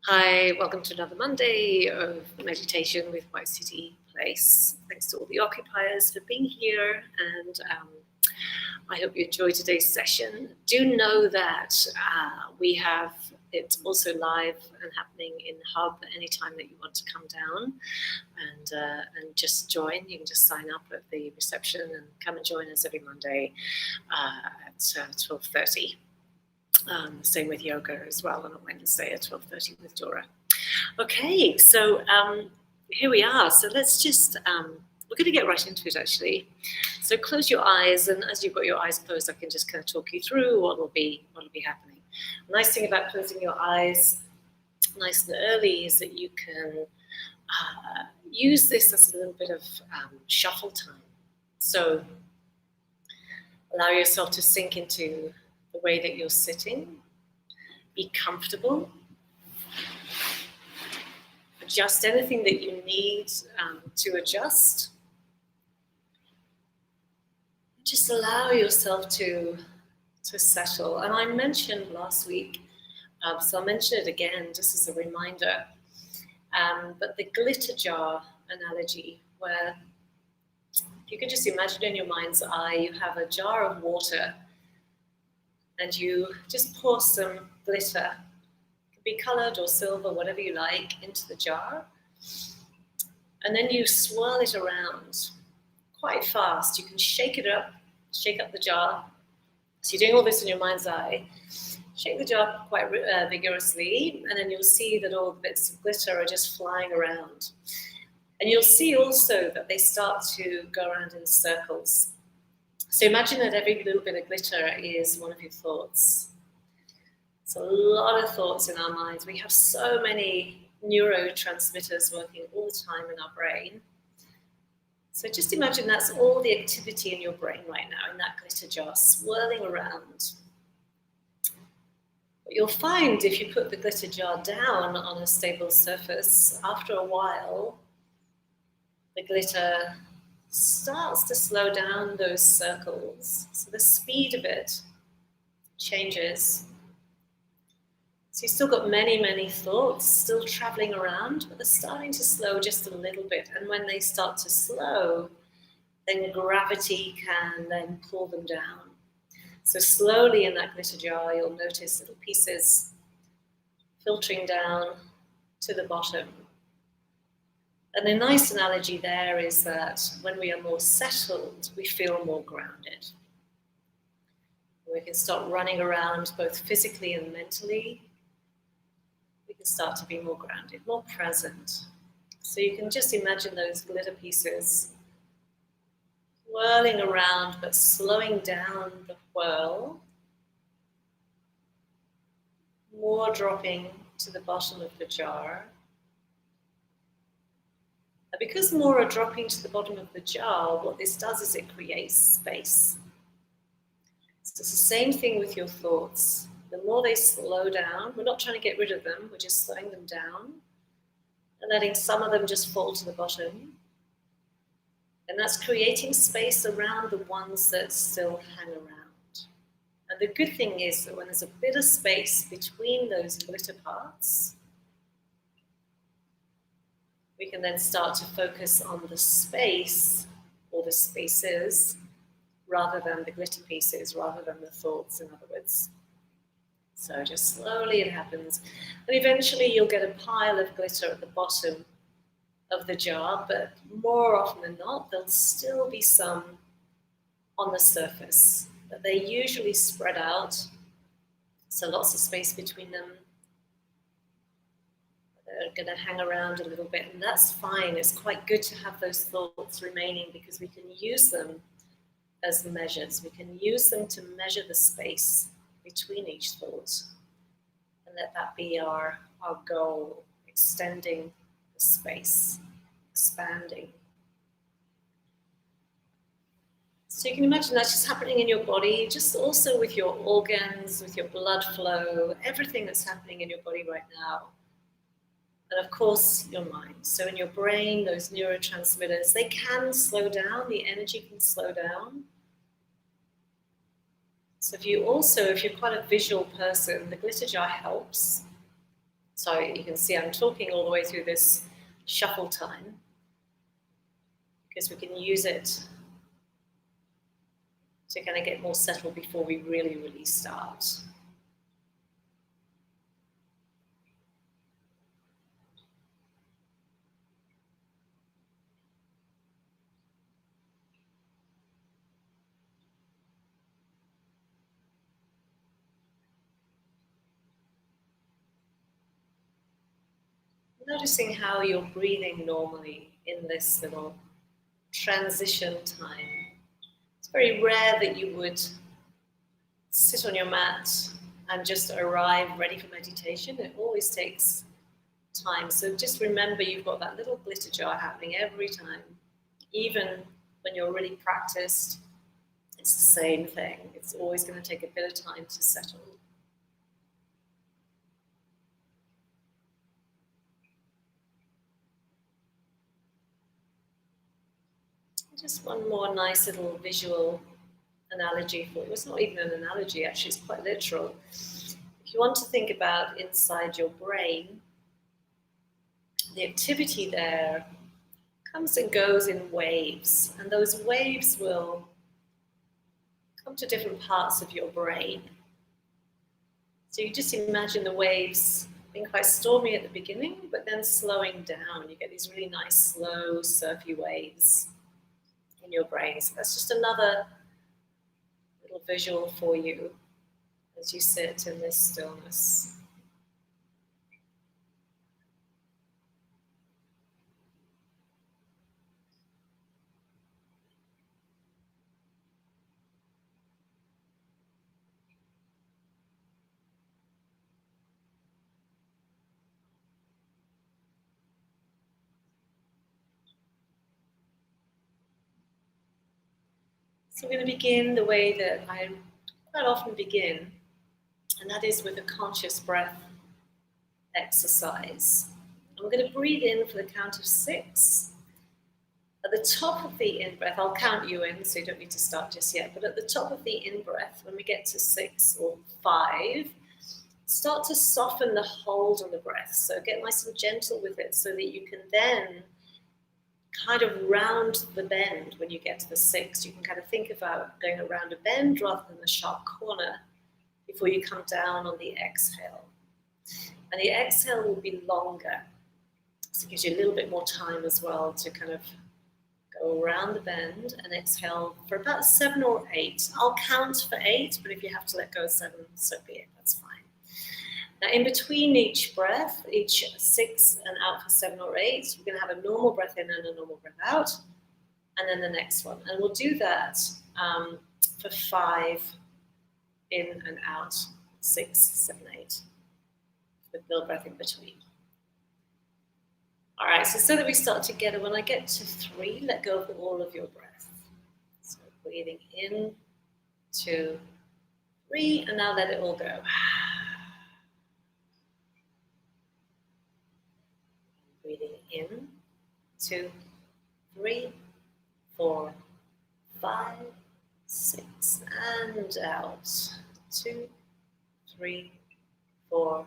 Hi, welcome to another Monday of meditation with White City Place. Thanks to all the occupiers for being here, and I hope you enjoyed today's session. Do know that we have it also live and happening in Hub anytime that you want to come down and just join. You can just sign up at the reception and come and join us every Monday at 12:30. Same with yoga as well on a Wednesday at 12:30 with Dora. Okay, so here we are. So let's just, we're going to get right into it actually. So close your eyes, and as you've got your eyes closed, I can just kind of talk you through what will be happening. The nice thing about closing your eyes nice and early is that you can use this as a little bit of shuffle time. So allow yourself to sink into the way that you're sitting. Be comfortable. Adjust anything that you need to adjust. Just allow yourself to settle. And I mentioned last week, so I'll mention it again just as a reminder, but the glitter jar analogy, where you can just imagine in your mind's eye, you have a jar of water and you just pour some glitter, it can be colored or silver, whatever you like, into the jar. And then you swirl it around quite fast. You can shake up the jar. So you're doing all this in your mind's eye. Shake the jar quite vigorously, and then you'll see that all the bits of glitter are just flying around. And you'll see also that they start to go around in circles. So imagine that every little bit of glitter is one of your thoughts. It's a lot of thoughts in our minds. We have so many neurotransmitters working all the time in our brain. So just imagine that's all the activity in your brain right now in that glitter jar, swirling around. What you'll find if you put the glitter jar down on a stable surface, after a while, the glitter starts to slow down those circles. So the speed of it changes. So you've still got many, many thoughts still traveling around, but they're starting to slow just a little bit. And when they start to slow, then gravity can then pull them down. So slowly in that glitter jar, you'll notice little pieces filtering down to the bottom. And the nice analogy there is that when we are more settled, we feel more grounded. We can start running around both physically and mentally. We can start to be more grounded, more present. So you can just imagine those glitter pieces whirling around, but slowing down the whirl, more dropping to the bottom of the jar. And because more are dropping to the bottom of the jar, what this does is it creates space. So it's the same thing with your thoughts. The more they slow down, we're not trying to get rid of them, we're just slowing them down and letting some of them just fall to the bottom. And that's creating space around the ones that still hang around. And the good thing is that when there's a bit of space between those glitter parts, we can then start to focus on the space or the spaces rather than the glitter pieces, rather than the thoughts, in other words. So just slowly it happens. And eventually you'll get a pile of glitter at the bottom of the jar, but more often than not, there'll still be some on the surface, but they usually spread out. So lots of space between them. They're going to hang around a little bit, and that's fine. It's quite good to have those thoughts remaining because we can use them as measures. We can use them to measure the space between each thought and let that be our goal, extending the space, expanding. So you can imagine that's just happening in your body, just also with your organs, with your blood flow, everything that's happening in your body right now. And of course, your mind. So in your brain, those neurotransmitters, they can slow down, the energy can slow down. So if you're quite a visual person, the glitter jar helps. So you can see I'm talking all the way through this shuffle time because we can use it to kind of get more settled before we really start. Noticing how you're breathing normally in this little transition time. It's very rare that you would sit on your mat and just arrive ready for meditation. It always takes time. So just remember you've got that little glitter jar happening every time. Even when you're really practiced, it's the same thing. It's always going to take a bit of time to settle. Just one more nice little visual analogy for you. It's not even an analogy, actually, it's quite literal. If you want to think about inside your brain, the activity there comes and goes in waves, and those waves will come to different parts of your brain. So you just imagine the waves being quite stormy at the beginning, but then slowing down. You get these really nice, slow, surfy waves in your brain. So that's just another little visual for you as you sit in this stillness. So we're going to begin the way that I quite often begin, and that is with a conscious breath exercise. And we're going to breathe in for the count of 6. At the top of the in-breath, I'll count you in, so you don't need to start just yet, but at the top of the in-breath, when we get to 6 or 5, start to soften the hold on the breath. So get nice and gentle with it so that you can then kind of round the bend when you get to the 6. You can kind of think about going around a bend rather than a sharp corner before you come down on the exhale. And the exhale will be longer. So it gives you a little bit more time as well to kind of go around the bend and exhale for about 7 or 8. I'll count for 8, but if you have to let go of 7, so be it, that's fine. Now, in between each breath, each 6 and out for 7 or 8, we're going to have a normal breath in and a normal breath out, and then the next one. And we'll do that for 5 in and out, 6, 7, 8, with no breath in between. All right, so that we start together, when I get to 3, let go of all of your breath. So breathing in, 2, 3, and now let it all go. Breathing in, 2, 3, 4, 5, 6, and out. 2, 3, 4,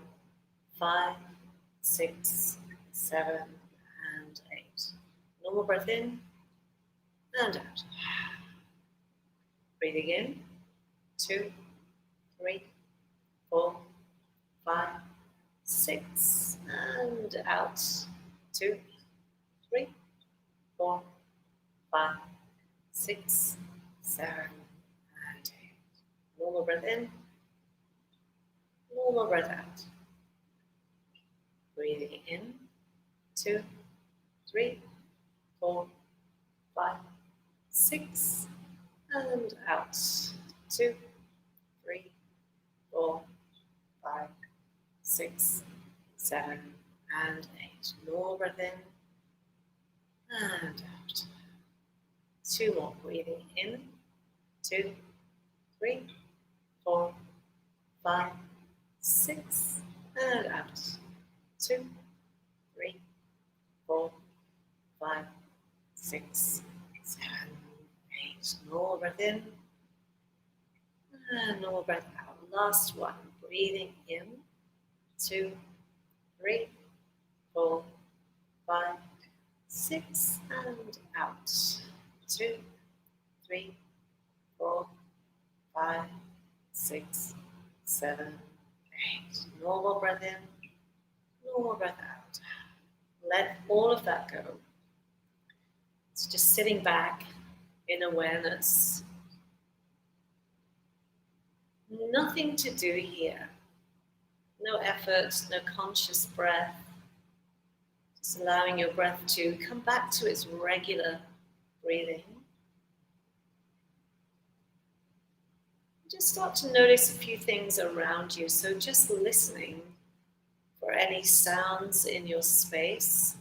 5, 6, 7, and 8. Normal breath in and out. Breathing in, 2, 3, 4, 5, 6, and out. 2, 3, 4, 5, 6, 7, and 8. Normal breath in, normal breath out. Breathing in, 2, 3, 4, 5, 6, and out. 2, 3, 4, 5, 6, 7, and 8. Normal breath in and out. 2 more. Breathing in, 2, 3, 4, 5, 6, and out. 2, 3, 4, 5, 6, 7, 8. Normal breath in and normal breath out. Last one. Breathing in, 2, 3, 4, 5, 6, and out. 2, 3, 4, 5, 6, 7, 8. Normal breath in, normal breath out. Let all of that go. It's just sitting back in awareness. Nothing to do here. No effort, no conscious breath. Just allowing your breath to come back to its regular breathing. Just start to notice a few things around you. So just listening for any sounds in your space.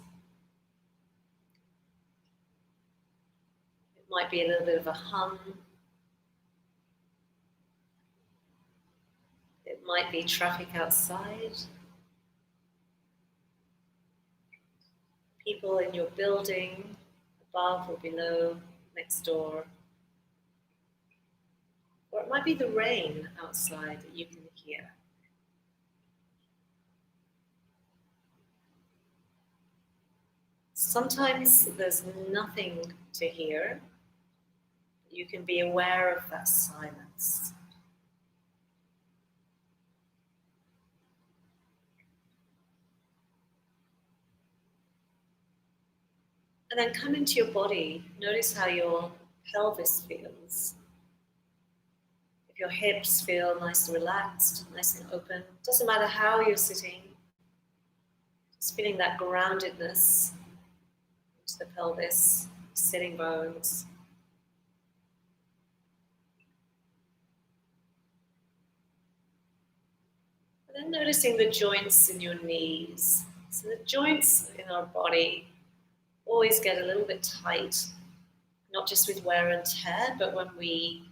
It might be a little bit of a hum. It might be traffic outside. People in your building, above or below, next door. Or it might be the rain outside that you can hear. Sometimes there's nothing to hear. You can be aware of that silence. And then come into your body. Notice how your pelvis feels. If your hips feel nice and relaxed, nice and open, doesn't matter how you're sitting, just feeling that groundedness into the pelvis, sitting bones. And then noticing the joints in your knees. So the joints in our body always get a little bit tight, not just with wear and tear, but when we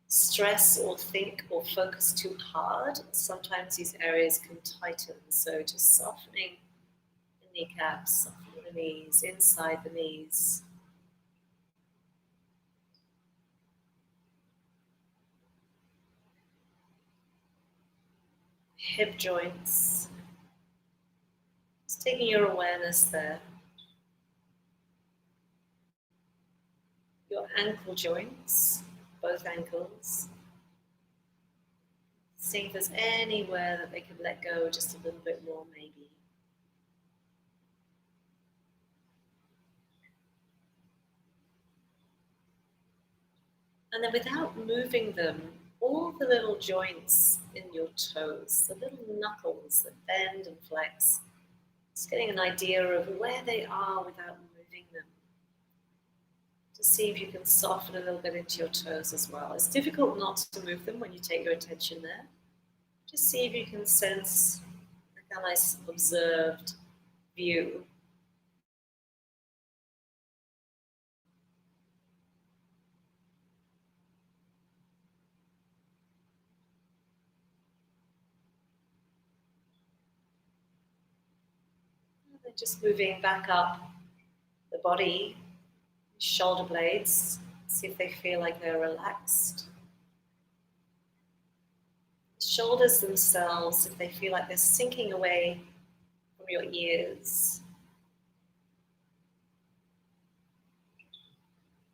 stress or think or focus too hard, sometimes these areas can tighten. So just softening the kneecaps, softening the knees, inside the knees. Hip joints. Just taking your awareness there. Your ankle joints, both ankles. Seeing if there's anywhere that they could let go just a little bit more, maybe. And then without moving them, all the little joints in your toes, the little knuckles that bend and flex, just getting an idea of where they are without moving them. To see if you can soften a little bit into your toes as well. It's difficult not to move them when you take your attention there. Just see if you can sense a nice observed view. And then just moving back up the body, shoulder blades, see if they feel like they're relaxed. Shoulders themselves, if they feel like they're sinking away from your ears.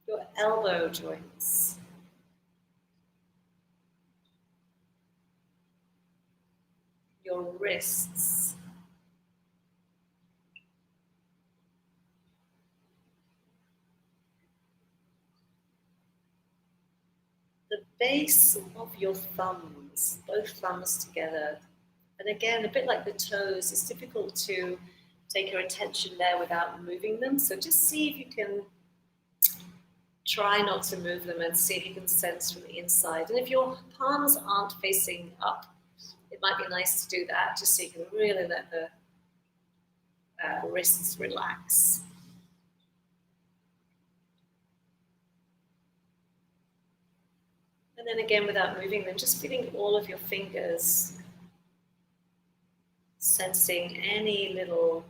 Your elbow joints. Your wrists. The base of your thumbs, both thumbs together. And again, a bit like the toes, it's difficult to take your attention there without moving them. So just see if you can try not to move them and see if you can sense from the inside. And if your palms aren't facing up, it might be nice to do that just so you can really let the wrists relax. And then again, without moving them, just feeling all of your fingers, sensing any little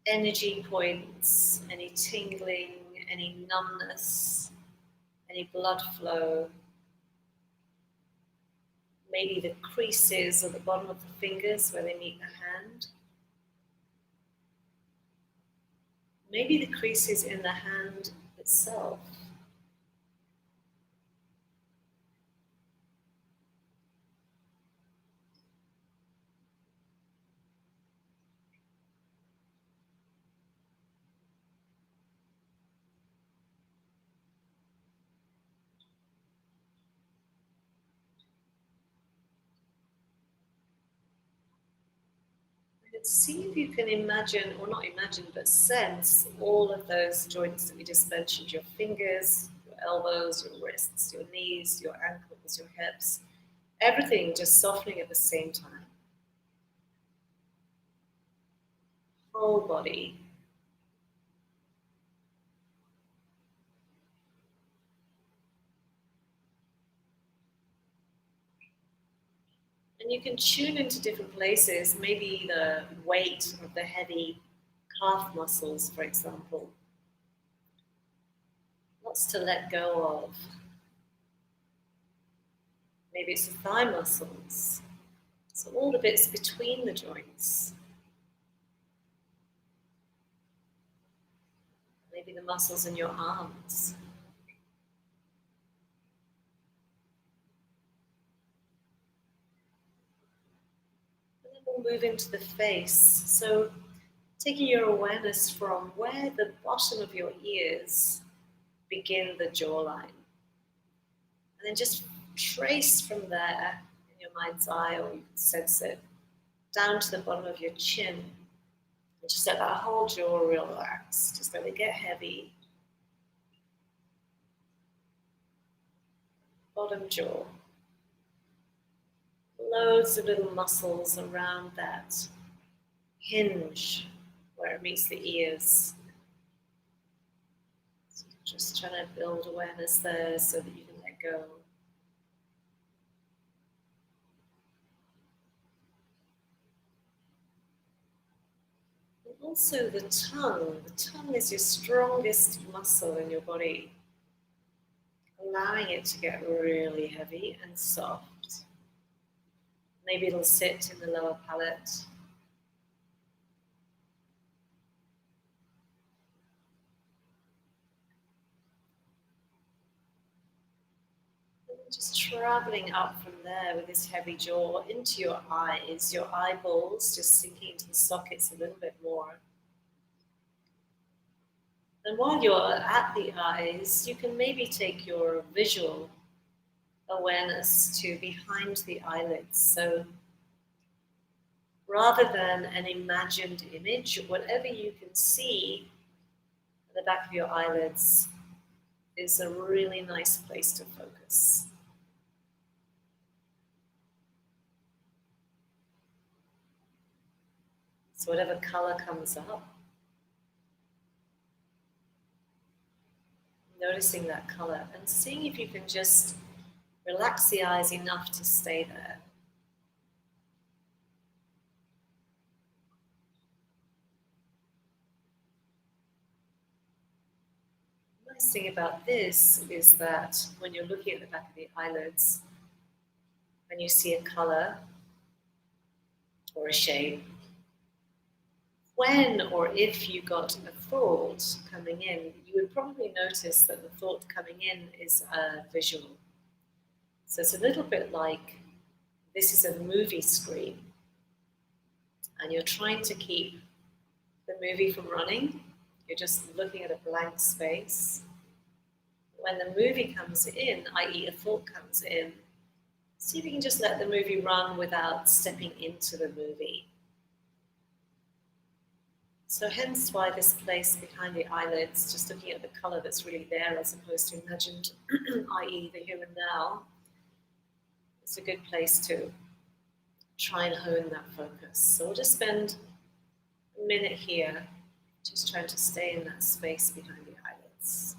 energy points, any tingling, any numbness, any blood flow. maybe the creases at the bottom of the fingers where they meet the hand. Maybe the creases in the hand itself. See if you can imagine, or not imagine, but sense all of those joints that we just mentioned, your fingers, your elbows, your wrists, your knees, your ankles, your hips, everything just softening at the same time. Whole body. And you can tune into different places, maybe the weight of the heavy calf muscles, for example. Lots to let go of. Maybe it's the thigh muscles. So all the bits between the joints. Maybe the muscles in your arms. And then we'll move into the face. So taking your awareness from where the bottom of your ears begin the jawline. And then just trace from there in your mind's eye, or you can sense it, down to the bottom of your chin. And just let that whole jaw relax. Just let it get heavy. Bottom jaw. Loads of little muscles around that hinge where it meets the ears. So just trying to build awareness there so that you can let go. And also the tongue. The tongue is your strongest muscle in your body. Allowing it to get really heavy and soft. Maybe it'll sit in the lower palate. And just traveling up from there with this heavy jaw into your eyes, your eyeballs just sinking into the sockets a little bit more. And while you're at the eyes, you can maybe take your visual awareness to behind the eyelids. So rather than an imagined image, whatever you can see at the back of your eyelids is a really nice place to focus. So whatever color comes up, noticing that color and seeing if you can just relax the eyes enough to stay there. The nice thing about this is that when you're looking at the back of the eyelids and you see a color or a shape, when or if you got a thought coming in, you would probably notice that the thought coming in is a visual. So it's a little bit like this is a movie screen and you're trying to keep the movie from running. You're just looking at a blank space. When the movie comes in, i.e. a thought comes in, see if you can just let the movie run without stepping into the movie. So hence why this place behind the eyelids, just looking at the color that's really there as opposed to imagined, i.e. the here and now, it's a good place to try and hone that focus. So we'll just spend a minute here just trying to stay in that space behind the eyelids.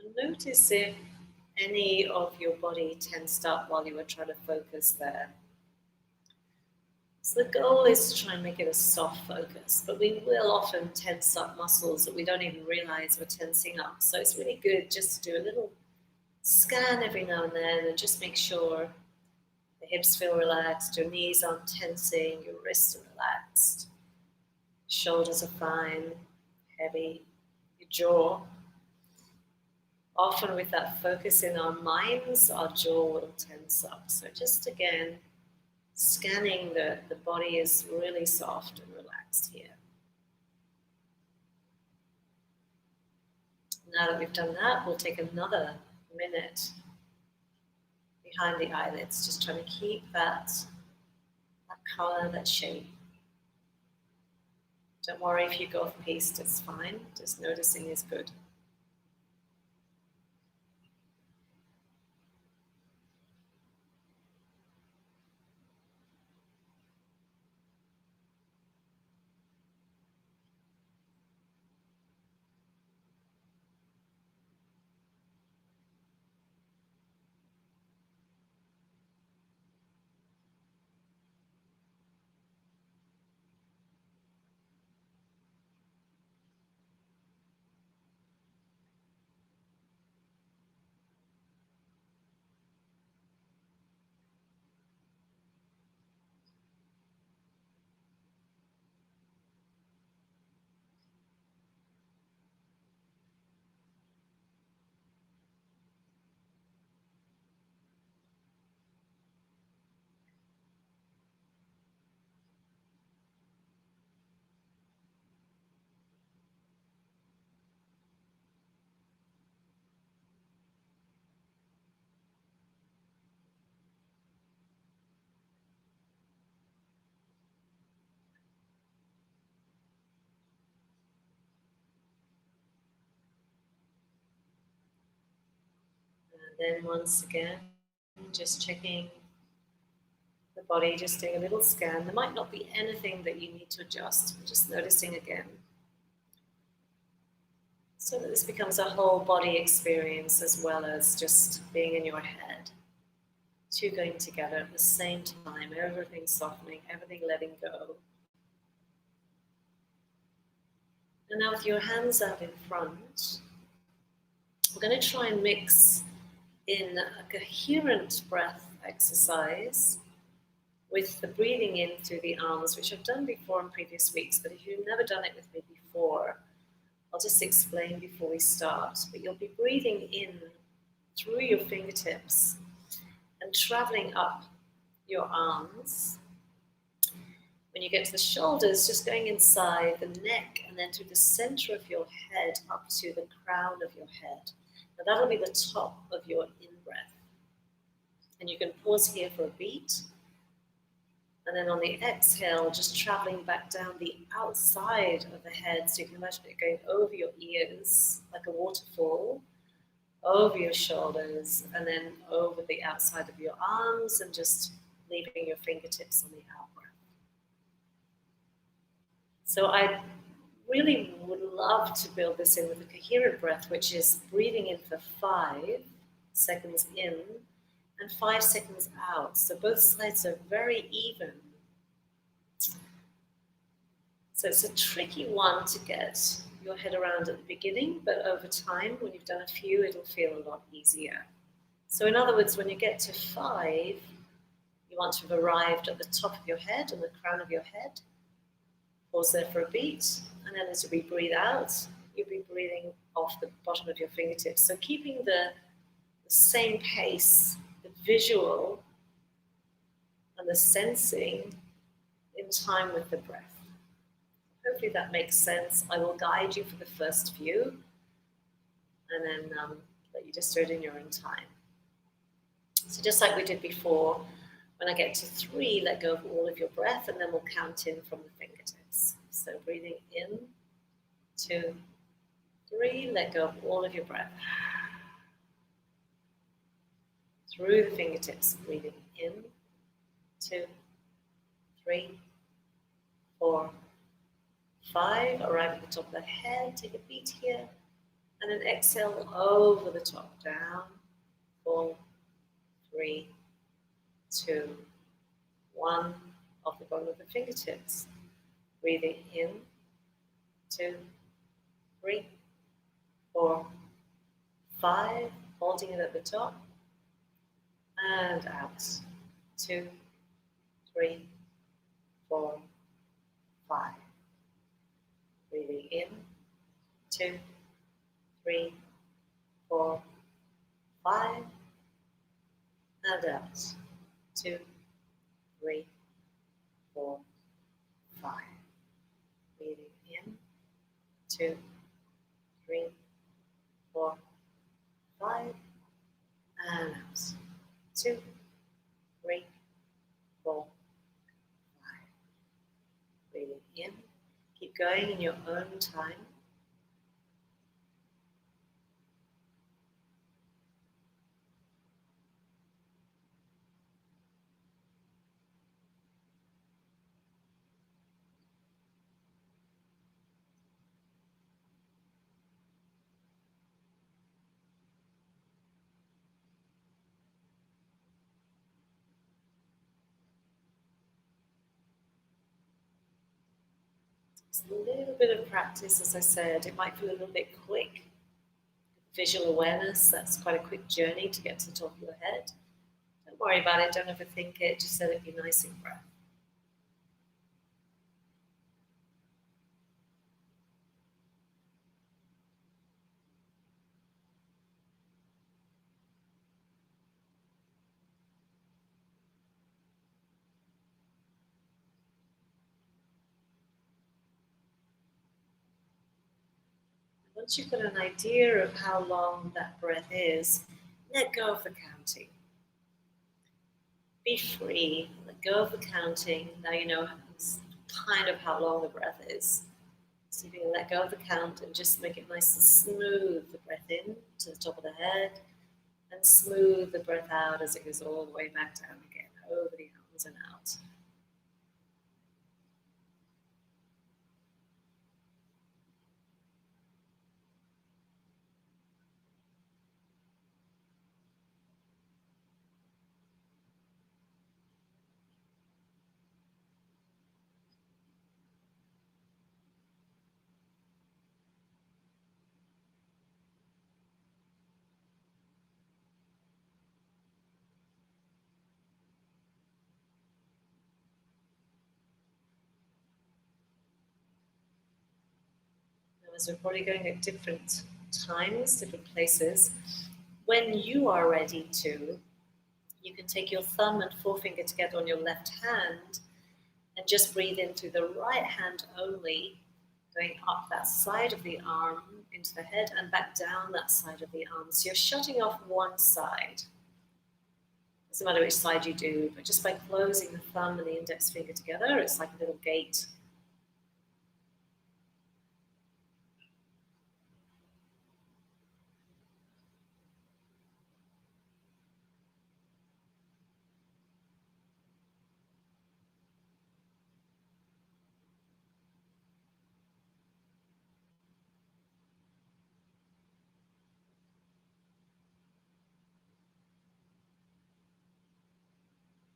And notice if any of your body tensed up while you were trying to focus there. So the goal is to try and make it a soft focus, but we will often tense up muscles that we don't even realize we're tensing up. So it's really good just to do a little scan every now and then and just make sure the hips feel relaxed, your knees aren't tensing, your wrists are relaxed, shoulders are fine, heavy, your jaw. Often with that focus in our minds, our jaw will tense up. So just again, scanning that the body is really soft and relaxed here. Now that we've done that, we'll take another minute behind the eyelids, just trying to keep that color, that shape. Don't worry if you go off piste, it's fine. Just noticing is good. And then once again, just checking the body, just doing a little scan. There might not be anything that you need to adjust, just noticing again. So that this becomes a whole body experience as well as just being in your head. Two going together at the same time, everything softening, everything letting go. And now with your hands out in front, we're going to try and mix in a coherent breath exercise with the breathing in through the arms, which I've done before in previous weeks, but if you've never done it with me before, I'll just explain before we start. But you'll be breathing in through your fingertips and traveling up your arms. When you get to the shoulders, just going inside the neck and then through the center of your head up to the crown of your head. Now that'll be the top of your in-breath. And you can pause here for a beat. And then on the exhale, just traveling back down the outside of the head. So you can imagine it going over your ears like a waterfall, over your shoulders, and then over the outside of your arms, and just leaving your fingertips on the out breath. So I really would love to build this in with a coherent breath, which is breathing in for 5 seconds in and 5 seconds out. So both sides are very even. So it's a tricky one to get your head around at the beginning, but over time, when you've done a few, it'll feel a lot easier. So in other words, when you get to 5, you want to have arrived at the top of your head and the crown of your head. Pause there for a beat, and then as we breathe out, you'll be breathing off the bottom of your fingertips. So keeping the same pace, the visual and the sensing in time with the breath. Hopefully that makes sense. I will guide you for the first few, and then let you just do it in your own time. So just like we did before, when I get to 3, let go of all of your breath, and then we'll count in from the fingertips. So breathing in, 2, 3, let go of all of your breath. Through the fingertips, breathing in, 2, 3, 4, 5. Arrive at the top of the head, take a beat here. And then exhale over the top, down, 4, 3, 2, 1, off the bottom of the fingertips. Breathing in, 2, 3, 4, 5, holding it at the top, and out, 2, 3, 4, 5. Breathing in, 2, 3, 4, 5, and out, 2, 3, 4, 5. Breathing in, 2, 3, 4, 5, and out, 2, 3, 4, 5. Breathing in, keep going in your own time. It's a little bit of practice, as I said. It might feel a little bit quick. Visual awareness, that's quite a quick journey to get to the top of your head. Don't worry about it, don't overthink it, just let it be nice and breath. Once you've got an idea of how long that breath is, let go of the counting. Be free, let go of the counting. Now you know kind of how long the breath is. So you can let go of the count and just make it nice and smooth the breath in to the top of the head and smooth the breath out as it goes all the way back down again, over the arms and out. As we're probably going at different times, different places, when you are ready to, you can take your thumb and forefinger together on your left hand and just breathe in through the right hand only, going up that side of the arm into the head and back down that side of the arm. So you're shutting off one side. Doesn't matter which side you do, but just by closing the thumb and the index finger together, it's like a little gate.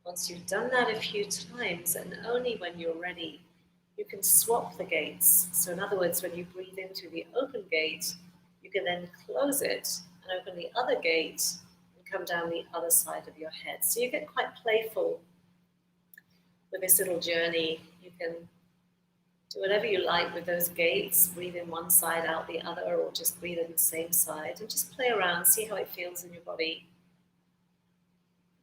Once you've done that a few times, and only when you're ready, you can swap the gates. So in other words, when you breathe into the open gate, you can then close it and open the other gate and come down the other side of your head. So you get quite playful with this little journey. You can do whatever you like with those gates, breathe in one side, out the other, or just breathe in the same side and just play around, see how it feels in your body.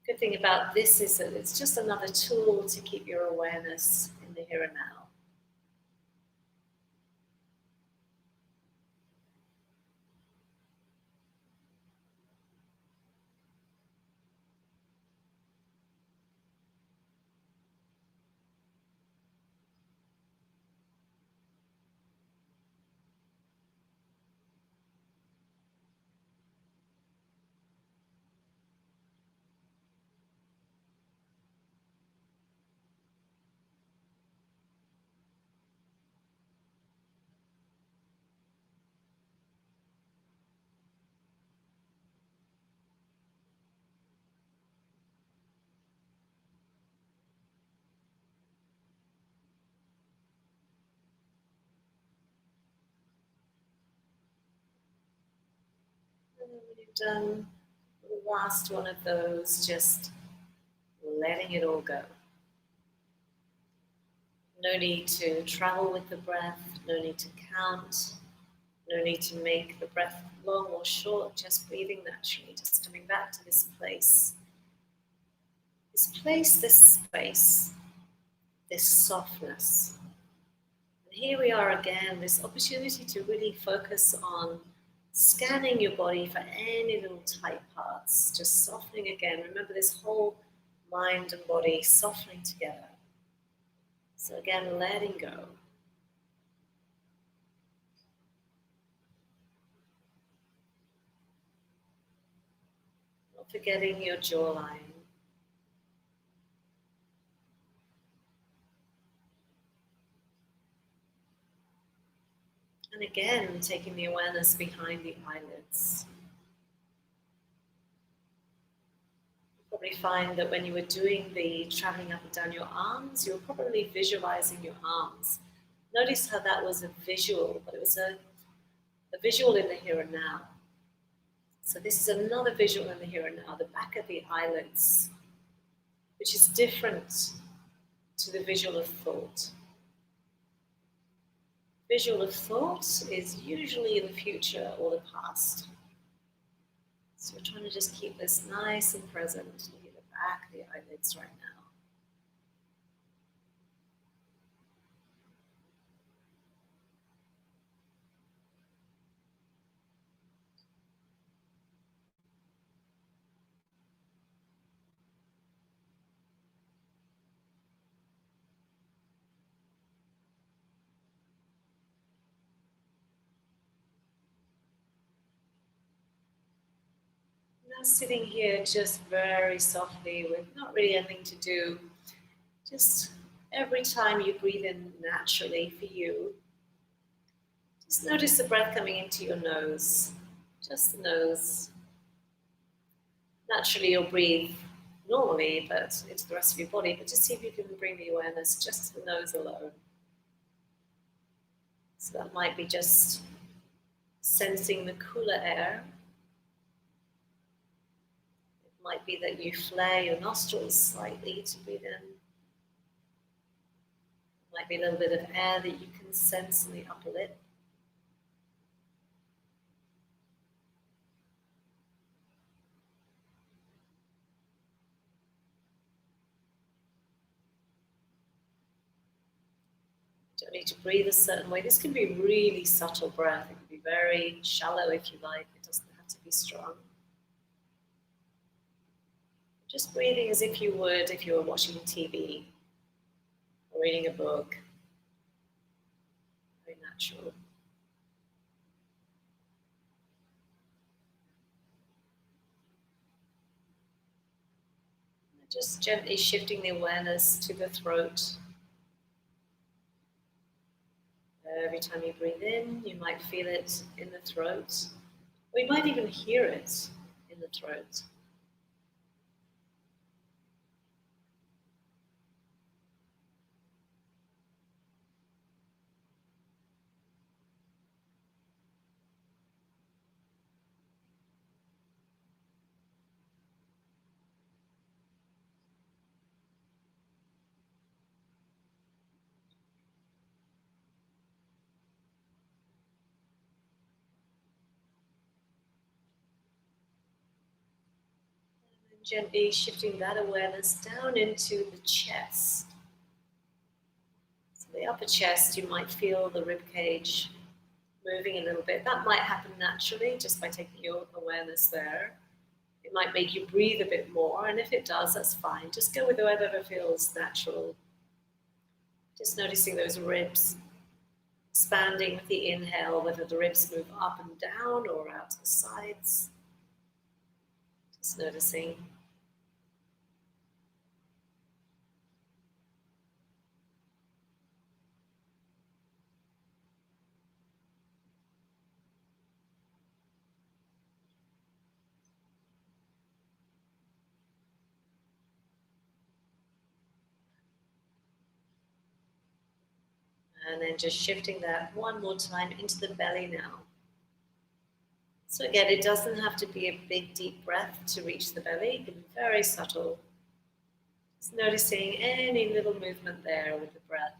Good thing about this is that it's just another tool to keep your awareness in the here and now. then when you've done the last one of those, just letting it all go. No need to travel with the breath, no need to count, no need to make the breath long or short, just breathing naturally, just coming back to this place, this space, this softness. And here we are again, this opportunity to really focus on scanning your body for any little tight parts, just softening again. Remember this whole mind and body softening together. So again, letting go. Not forgetting your jawline. And again, taking the awareness behind the eyelids. You'll probably find that when you were doing the traveling up and down your arms, you were probably visualizing your arms. Notice how that was a visual, but it was a visual in the here and now. So this is another visual in the here and now, the back of the eyelids, which is different to the visual of thought. Visual of thought is usually in the future or the past. So we're trying to just keep this nice and present. Look at the back of the eyelids right now. Now sitting here just very softly with not really anything to do. Just every time you breathe in naturally for you, just notice the breath coming into your nose, just the nose. Naturally you'll breathe normally, but into the rest of your body, but just see if you can bring the awareness just to the nose alone. So that might be just sensing the cooler air. It might be that you flare your nostrils slightly to breathe in. It might be a little bit of air that you can sense in the upper lip. You don't need to breathe a certain way. This can be really subtle breath. It can be very shallow if you like. It doesn't have to be strong. Just breathing as if you would if you were watching TV or reading a book. Very natural. Just gently shifting the awareness to the throat. Every time you breathe in, you might feel it in the throat, or you might even hear it in the throat. Gently shifting that awareness down into the chest. So the upper chest, you might feel the rib cage moving a little bit. That might happen naturally just by taking your awareness there. It might make you breathe a bit more, and if it does, that's fine. Just go with whatever feels natural. Just noticing those ribs expanding with the inhale, whether the ribs move up and down or out to the sides. Just noticing. And then just shifting that one more time into the belly now. So again, it doesn't have to be a big, deep breath to reach the belly. It can be very subtle. Just noticing any little movement there with the breath.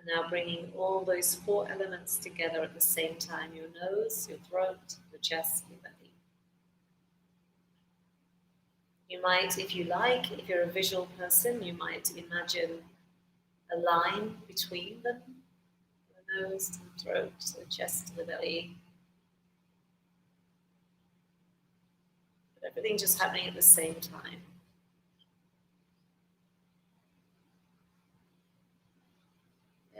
And now bringing all those 4 elements together at the same time. Your nose, your throat, your chest, your belly. You might, if you like, if you're a visual person, you might imagine a line between them. The nose to the throat, to the chest to the belly. But everything just happening at the same time.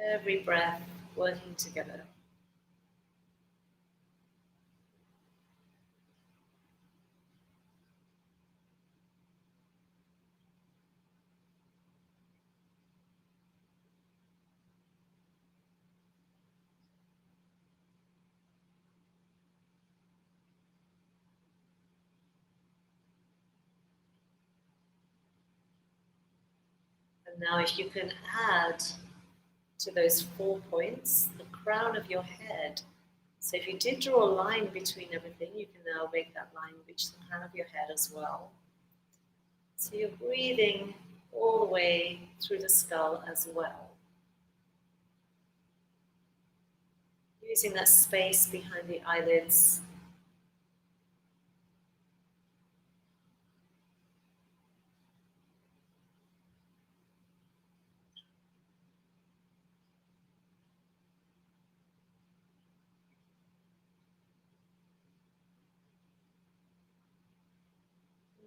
Every breath working together. And now if you can add to those 4 points the crown of your head. So if you did draw a line between everything, you can now make that line reach the crown of your head as well. So you're breathing all the way through the skull as well. Using that space behind the eyelids.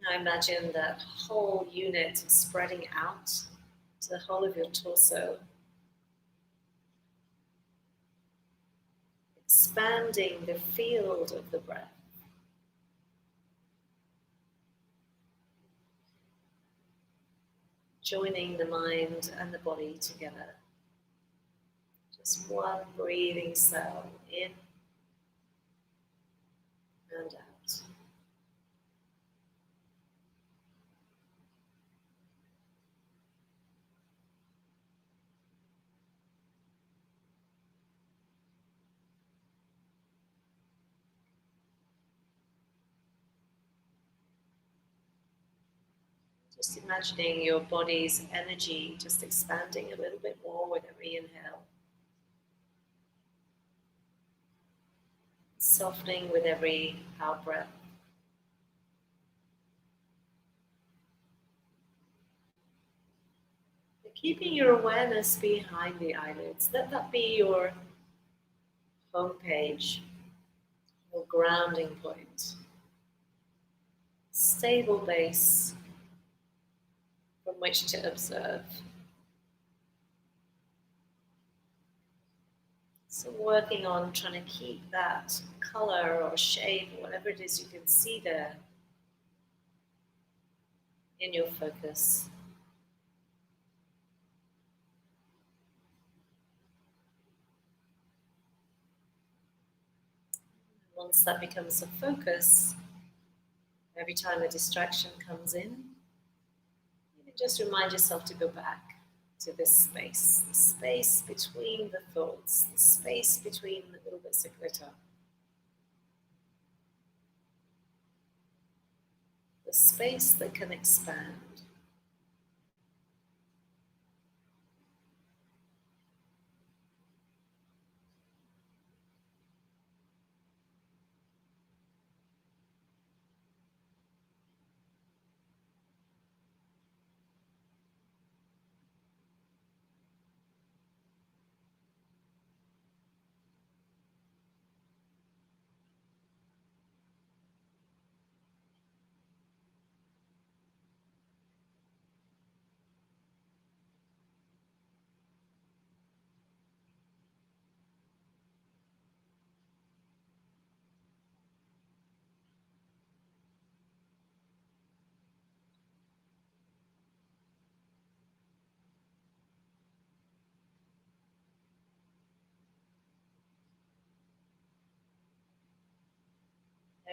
Now imagine that whole unit spreading out to the whole of your torso. Expanding the field of the breath. Joining the mind and the body together. Just one breathing cell in and out. Just imagining your body's energy just expanding a little bit more with every inhale. Softening with every out breath. But keeping your awareness behind the eyelids. Let that be your home page, your grounding point. Stable base from which to observe. So working on trying to keep that color or shape or whatever it is you can see there in your focus. Once that becomes a focus, every time a distraction comes in, you can just remind yourself to go back to this space, the space between the thoughts, the space between the little bits of glitter, the space that can expand.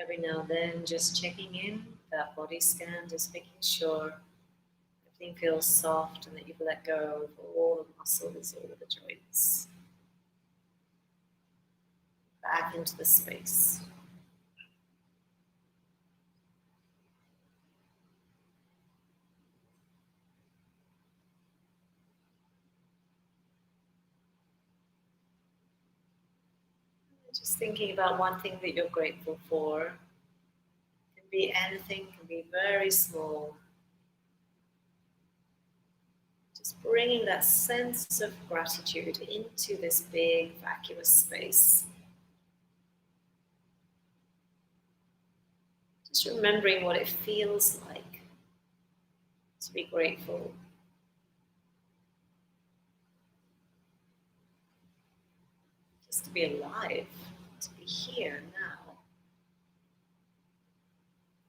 Every now and then, just checking in, that body scan, just making sure everything feels soft and that you've let go of all the muscles, all the joints. Back into the space. Just thinking about one thing that you're grateful for. It can be anything, can be very small. Just bringing that sense of gratitude into this big vacuous space. Just remembering what it feels like to be grateful. Just to be alive, to be here now,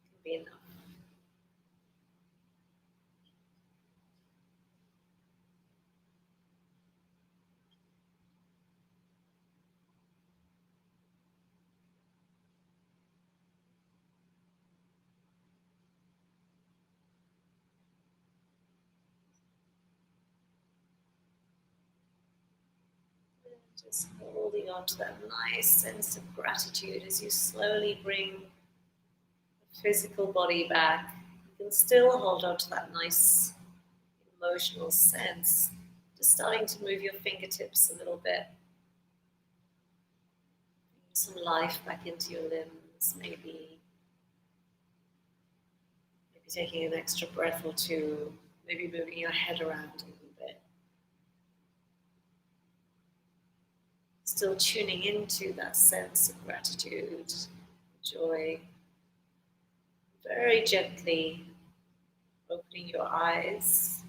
can be enough. Just holding on to that nice sense of gratitude as you slowly bring the physical body back. You can still hold on to that nice emotional sense. Just starting to move your fingertips a little bit. Bring some life back into your limbs, maybe taking an extra breath or two, maybe moving your head around a little bit. Still tuning into that sense of gratitude, joy. Very gently opening your eyes,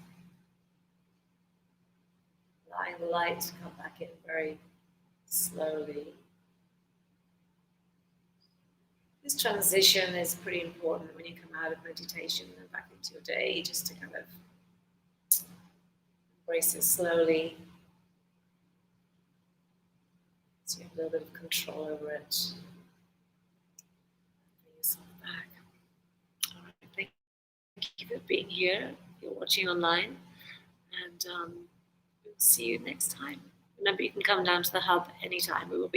allowing the light to come back in very slowly. This transition is pretty important when you come out of meditation and back into your day, just to kind of embrace it slowly, so you have a little bit of control over it. Bring yourself back. All right, thank you for being here. If you're watching online, and we'll see you next time. Remember, you can come down to the hub anytime. We will be